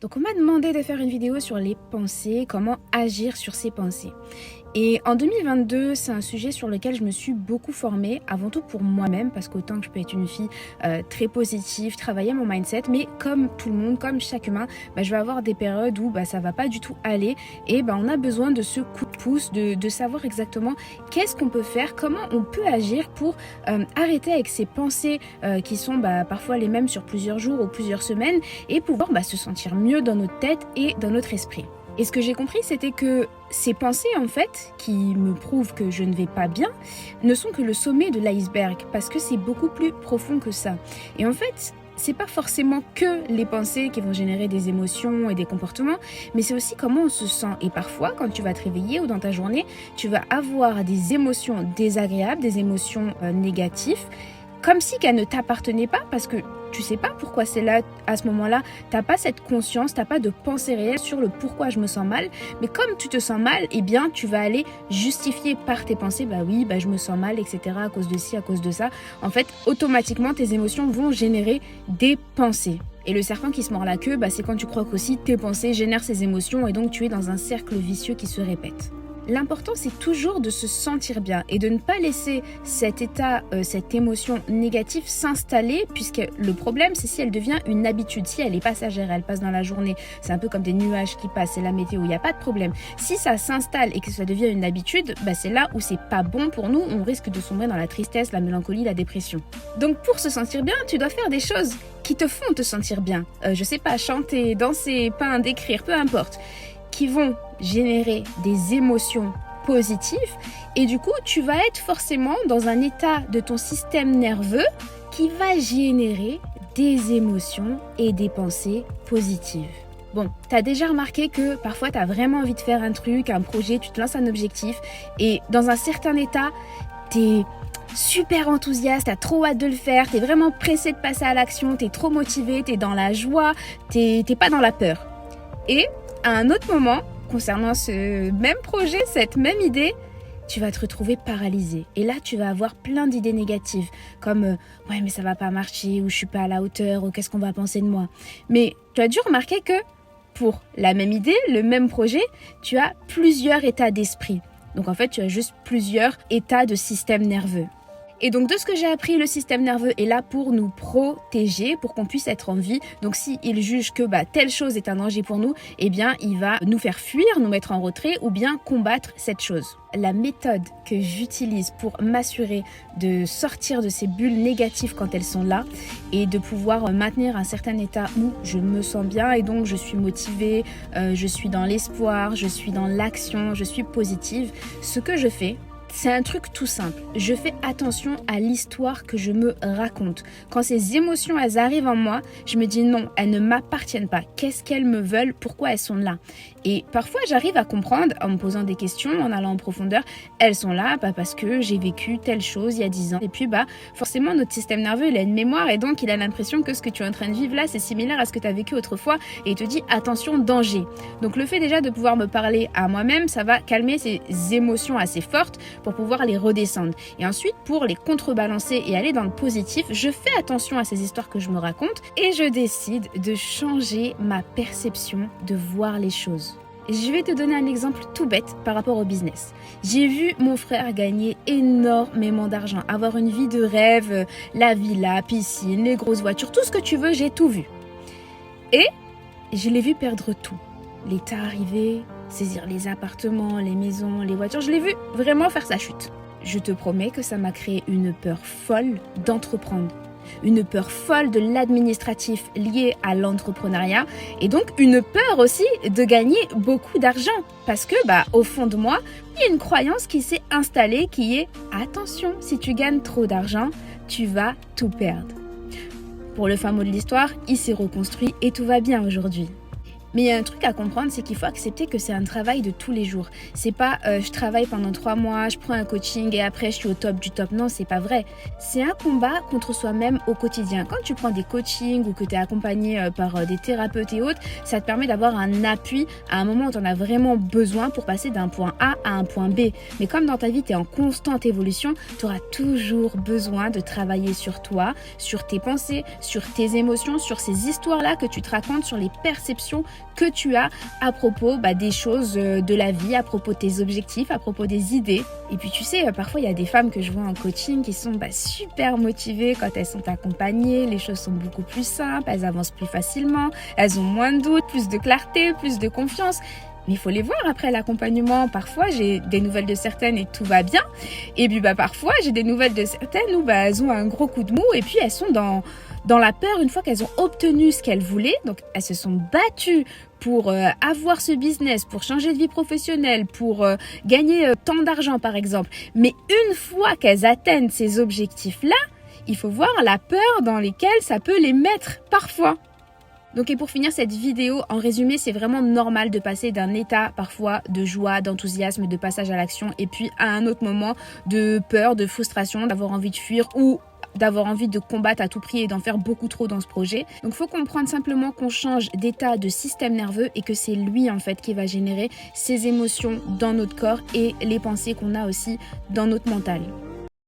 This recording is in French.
Donc on m'a demandé de faire une vidéo sur les pensées, comment agir sur ses pensées. Et en 2022, c'est un sujet sur lequel je me suis beaucoup formée, avant tout pour moi-même, parce qu'autant que je peux être une fille très positive, travailler mon mindset, mais comme tout le monde, comme chaque humain, je vais avoir des périodes où ça va pas du tout aller, et on a besoin de ce coup de pouce, de savoir exactement qu'est-ce qu'on peut faire, comment on peut agir pour arrêter avec ces pensées qui sont parfois les mêmes sur plusieurs jours ou plusieurs semaines, et pouvoir se sentir mieux dans notre tête et dans notre esprit. Et ce que j'ai compris, c'était que ces pensées, en fait, qui me prouvent que je ne vais pas bien, ne sont que le sommet de l'iceberg, parce que c'est beaucoup plus profond que ça. Et en fait, c'est pas forcément que les pensées qui vont générer des émotions et des comportements, mais c'est aussi comment on se sent. Et parfois, quand tu vas te réveiller ou dans ta journée, tu vas avoir des émotions désagréables, des émotions négatives, comme si qu'elles ne t'appartenaient pas, parce que tu sais pas pourquoi c'est là à ce moment-là, t'as pas cette conscience, t'as pas de pensée réelle sur le pourquoi je me sens mal, mais comme tu te sens mal, tu vas aller justifier par tes pensées, je me sens mal, etc. à cause de ci, à cause de ça. En fait, automatiquement, tes émotions vont générer des pensées. Et le serpent qui se mord la queue, c'est quand tu crois qu'aussi tes pensées génèrent ces émotions et donc tu es dans un cercle vicieux qui se répète. L'important, c'est toujours de se sentir bien et de ne pas laisser cet état, cette émotion négative s'installer, puisque le problème, c'est si elle devient une habitude, si elle est passagère, elle passe dans la journée, c'est un peu comme des nuages qui passent, c'est la météo, il n'y a pas de problème. Si ça s'installe et que ça devient une habitude, c'est là où c'est pas bon pour nous, on risque de sombrer dans la tristesse, la mélancolie, la dépression. Donc pour se sentir bien, tu dois faire des choses qui te font te sentir bien. Je sais pas, chanter, danser, peindre, écrire, peu importe, qui vont générer des émotions positives et du coup tu vas être forcément dans un état de ton système nerveux qui va générer des émotions et des pensées positives. Bon, t'as déjà remarqué que parfois t'as vraiment envie de faire un truc, un projet, tu te lances un objectif et dans un certain état, t'es super enthousiaste, t'as trop hâte de le faire, t'es vraiment pressé de passer à l'action, t'es trop motivé, t'es dans la joie, t'es pas dans la peur. Et à un autre moment, concernant ce même projet, cette même idée, tu vas te retrouver paralysé. Et là, tu vas avoir plein d'idées négatives, comme « ouais, mais ça va pas marcher » ou « je suis pas à la hauteur » ou « qu'est-ce qu'on va penser de moi ?» Mais tu as dû remarquer que pour la même idée, le même projet, tu as plusieurs états d'esprit. Donc en fait, tu as juste plusieurs états de système nerveux. Et donc de ce que j'ai appris, le système nerveux est là pour nous protéger, pour qu'on puisse être en vie. Donc s'il juge que telle chose est un danger pour nous, il va nous faire fuir, nous mettre en retrait ou bien combattre cette chose. La méthode que j'utilise pour m'assurer de sortir de ces bulles négatives quand elles sont là et de pouvoir maintenir un certain état où je me sens bien et donc je suis motivée, je suis dans l'espoir, je suis dans l'action, je suis positive, ce que je fais, c'est un truc tout simple. Je fais attention à l'histoire que je me raconte. Quand ces émotions, elles arrivent en moi, je me dis non, elles ne m'appartiennent pas. Qu'est-ce qu'elles me veulent? Pourquoi elles sont là? Et parfois, j'arrive à comprendre en me posant des questions, en allant en profondeur. Elles sont là parce que j'ai vécu telle chose il y a 10 ans. Et puis, forcément, notre système nerveux, il a une mémoire et donc il a l'impression que ce que tu es en train de vivre là, c'est similaire à ce que tu as vécu autrefois et il te dit attention, danger. Donc, le fait déjà de pouvoir me parler à moi-même, ça va calmer ces émotions assez fortes pour pouvoir les redescendre. Et ensuite, pour les contrebalancer et aller dans le positif, je fais attention à ces histoires que je me raconte et je décide de changer ma perception de voir les choses. Je vais te donner un exemple tout bête par rapport au business. J'ai vu mon frère gagner énormément d'argent, avoir une vie de rêve, la villa, piscine, les grosses voitures, tout ce que tu veux, j'ai tout vu. Et je l'ai vu perdre tout. L'État arrivé, saisir les appartements, les maisons, les voitures, je l'ai vu vraiment faire sa chute. Je te promets que ça m'a créé une peur folle d'entreprendre. Une peur folle de l'administratif lié à l'entrepreneuriat et donc une peur aussi de gagner beaucoup d'argent parce que au fond de moi, il y a une croyance qui s'est installée qui est attention, si tu gagnes trop d'argent, tu vas tout perdre. Pour le fin mot de l'histoire, il s'est reconstruit et tout va bien aujourd'hui. Mais il y a un truc à comprendre, c'est qu'il faut accepter que c'est un travail de tous les jours. C'est pas je travaille pendant 3 mois, je prends un coaching et après je suis au top du top. Non, c'est pas vrai. C'est un combat contre soi-même au quotidien. Quand tu prends des coachings ou que tu es accompagné par des thérapeutes et autres, ça te permet d'avoir un appui à un moment où tu en as vraiment besoin pour passer d'un point A à un point B. Mais comme dans ta vie, tu es en constante évolution, tu auras toujours besoin de travailler sur toi, sur tes pensées, sur tes émotions, sur ces histoires-là que tu te racontes, sur les perceptions que tu as à propos des choses de la vie, à propos de tes objectifs, à propos des idées. Et puis tu sais, parfois il y a des femmes que je vois en coaching qui sont super motivées quand elles sont accompagnées, les choses sont beaucoup plus simples, elles avancent plus facilement, elles ont moins de doutes, plus de clarté, plus de confiance. Mais il faut les voir après l'accompagnement. Parfois, j'ai des nouvelles de certaines et tout va bien. Et puis parfois, j'ai des nouvelles de certaines où elles ont un gros coup de mou et puis elles sont dans la peur une fois qu'elles ont obtenu ce qu'elles voulaient. Donc, elles se sont battues pour avoir ce business, pour changer de vie professionnelle, pour gagner tant d'argent par exemple. Mais une fois qu'elles atteignent ces objectifs-là, il faut voir la peur dans lesquelles ça peut les mettre parfois. Donc et pour finir cette vidéo, en résumé, c'est vraiment normal de passer d'un état parfois de joie, d'enthousiasme, de passage à l'action et puis à un autre moment de peur, de frustration, d'avoir envie de fuir ou d'avoir envie de combattre à tout prix et d'en faire beaucoup trop dans ce projet. Donc il faut comprendre simplement qu'on change d'état de système nerveux et que c'est lui en fait qui va générer ces émotions dans notre corps et les pensées qu'on a aussi dans notre mental.